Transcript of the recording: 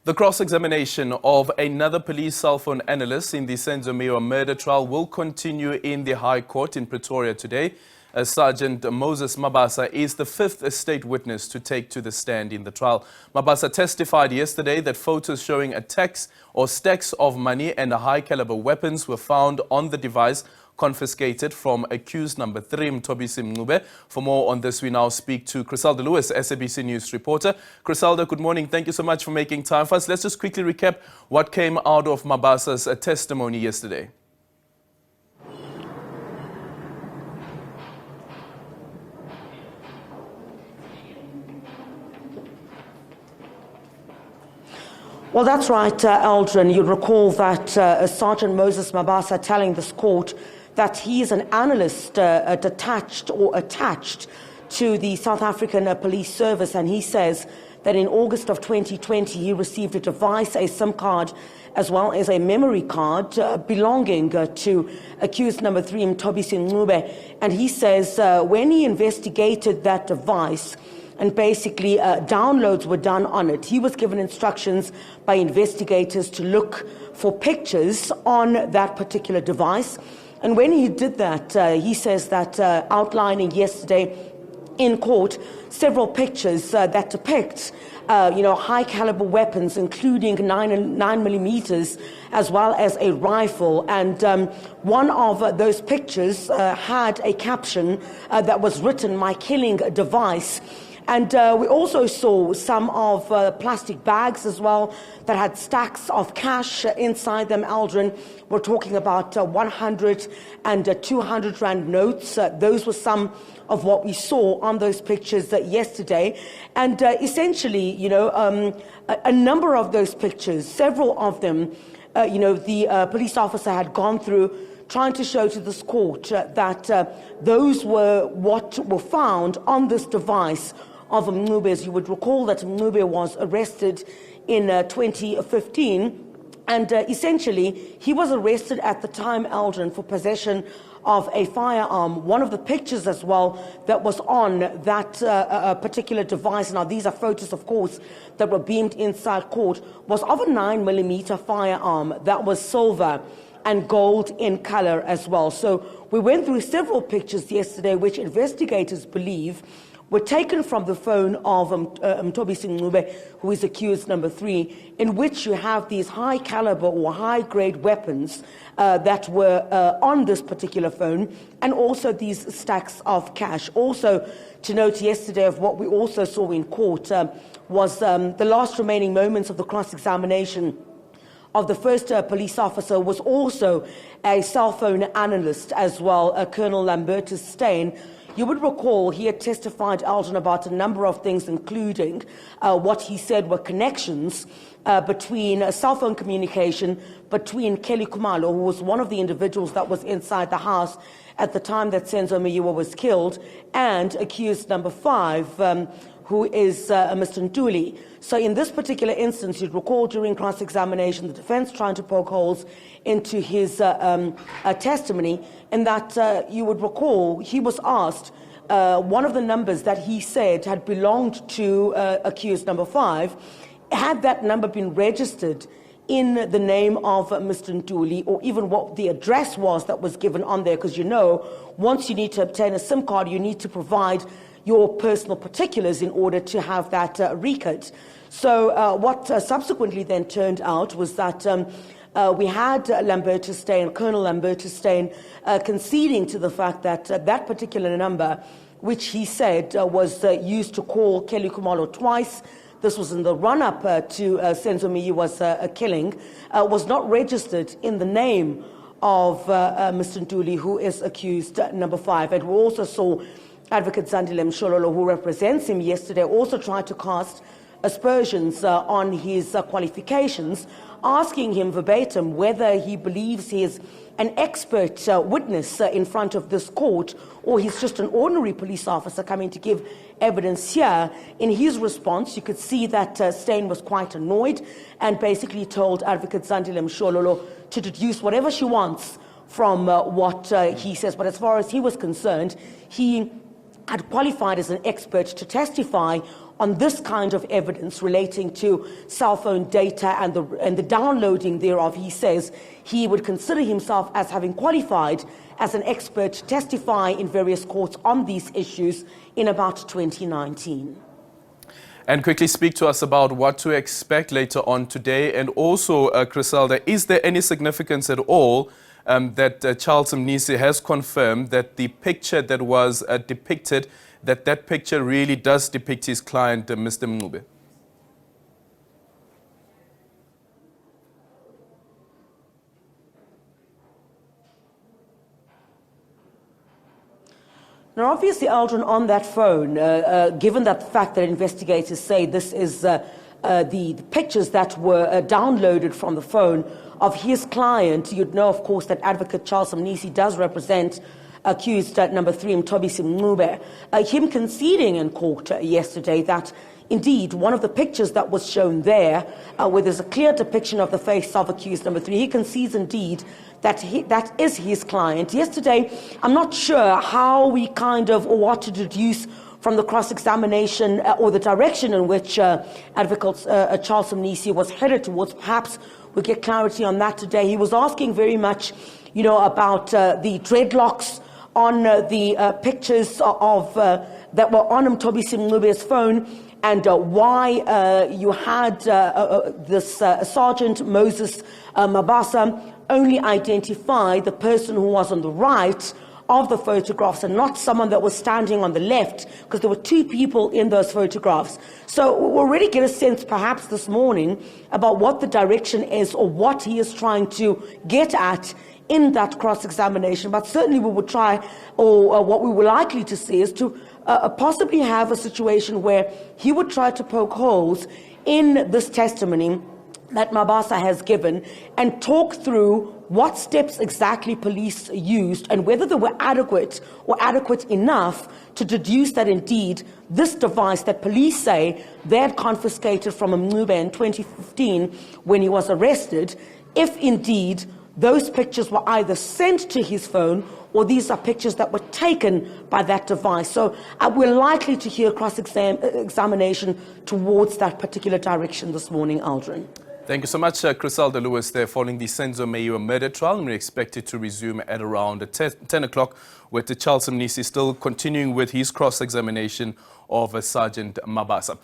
The cross-examination of another police cell phone analyst in the Senzo Meyiwa Murder Trial will continue in the High Court in Pretoria today. Sergeant Moses Mabasa is the fifth state witness to take to the stand in the trial. Mabasa testified yesterday that photos showing attacks or stacks of money and high-caliber weapons were found on the device confiscated from accused number 3, Mthobisi Mncube. For more on this, we now speak to Chriselda Lewis, SABC News reporter. Chriselda, good morning. Thank you so much for making time for us. Let's just quickly recap what came out of Mabasa's testimony yesterday. Well, that's right, Aldrin. You'll recall that Sergeant Moses Mabasa telling this court that he is an analyst detached or attached to the South African Police Service, and he says that in August of 2020 he received a device, a SIM card, as well as a memory card belonging to accused number 3, Mthobisi Mncube. And he says when he investigated that device, and basically downloads were done on it, he was given instructions by investigators to look for pictures on that particular device. And when he did that, he says that outlining yesterday in court several pictures that depict high-caliber weapons, including 9mm, as well as a rifle. And one of those pictures had a caption that was written, "My killing device." And we also saw some of plastic bags as well that had stacks of cash inside them, Aldrin. We're talking about 100 and 200 rand notes. Those were some of what we saw on those pictures yesterday. And essentially, a number of those pictures, several of them, the police officer had gone through trying to show to this court that those were what were found on this device of Mncube. As you would recall, that Mncube was arrested in 2015, and essentially he was arrested at the time, Aldrin, for possession of a firearm. One of the pictures as well that was on that particular device, now these are photos of course that were beamed inside court, was of a 9mm firearm that was silver and gold in color as well. So we went through several pictures yesterday which investigators believe were taken from the phone of Mthobisi Mncube, who is accused number 3, in which you have these high-caliber or high-grade weapons that were on this particular phone, and also these stacks of cash. Also, to note yesterday of what we also saw in court was the last remaining moments of the cross-examination of the first police officer was also a cell phone analyst as well, Colonel Lambertus Steyn. You would recall he had testified, Aldrin, about a number of things, including what he said were connections between cell phone communication between Kelly Khumalo, who was one of the individuals that was inside the house at the time that Senzo Meyiwa was killed, and accused number 5, who is Mr. Ntuli. So in this particular instance, you'd recall during cross-examination, the defense trying to poke holes into his testimony, and that you would recall he was asked one of the numbers that he said had belonged to accused number 5, had that number been registered in the name of Mr. Ntuli, or even what the address was that was given on there, because once you need to obtain a SIM card, you need to provide your personal particulars in order to have that record. So what subsequently then turned out was that we had Lambertus Steyn, Colonel Lambertus Steyn, conceding to the fact that that particular number, which he said was used to call Kelly Khumalo twice, this was in the run-up to Senzo Meyiwa's killing, was not registered in the name of Mr. Ntuli, who is accused number 5. And we also saw Advocate Zandile Mshololo, who represents him yesterday, also tried to cast aspersions on his qualifications, asking him verbatim whether he believes he is an expert witness in front of this court, or he's just an ordinary police officer coming to give evidence here. In his response, you could see that Steyn was quite annoyed and basically told Advocate Zandile Mshololo to deduce whatever she wants from what he says. But as far as he was concerned, he had qualified as an expert to testify on this kind of evidence relating to cell phone data and the downloading thereof. He says he would consider himself as having qualified as an expert to testify in various courts on these issues in about 2019. And quickly speak to us about what to expect later on today. And also, Chriselda, is there any significance at all that Charles Mnisi has confirmed that the picture that was depicted, that picture really does depict his client, Mr. Mncube? Now, obviously, Aldrin, on that phone, given that the fact that investigators say this is the pictures that were downloaded from the phone of his client, you'd know, of course, that Advocate Charles Mnisi does represent accused number 3, Mthobisi Mncube. Him conceding in court yesterday that indeed one of the pictures that was shown there, where there's a clear depiction of the face of accused number 3, he concedes indeed that that is his client. Yesterday, I'm not sure how we or what to deduce from the cross-examination or the direction in which Advocate Charles Mnisi was headed towards. Perhaps we'll get clarity on that today. He was asking very much, about the dreadlocks on the pictures of that were on Mthobisi Mncube's phone, and why you had this Sergeant Moses Mabasa only identify the person who was on the right of the photographs and not someone that was standing on the left, because there were 2 people in those photographs. So we'll already get a sense perhaps this morning about what the direction is or what he is trying to get at in that cross-examination. But certainly we would try, or what we were likely to see is to possibly have a situation where he would try to poke holes in this testimony that Mabasa has given and talk through what steps exactly police used and whether they were adequate or adequate enough to deduce that indeed this device that police say they had confiscated from Mncube in 2015 when he was arrested, if indeed those pictures were either sent to his phone or these are pictures that were taken by that device. So we're likely to hear cross-examination towards that particular direction this morning, Aldrin. Thank you so much, Chriselda Lewis, there following the Senzo Meyiwa Murder Trial. And we expect it to resume at around 10 o'clock, with Charles Mnisi still continuing with his cross-examination of Sergeant Mabasa.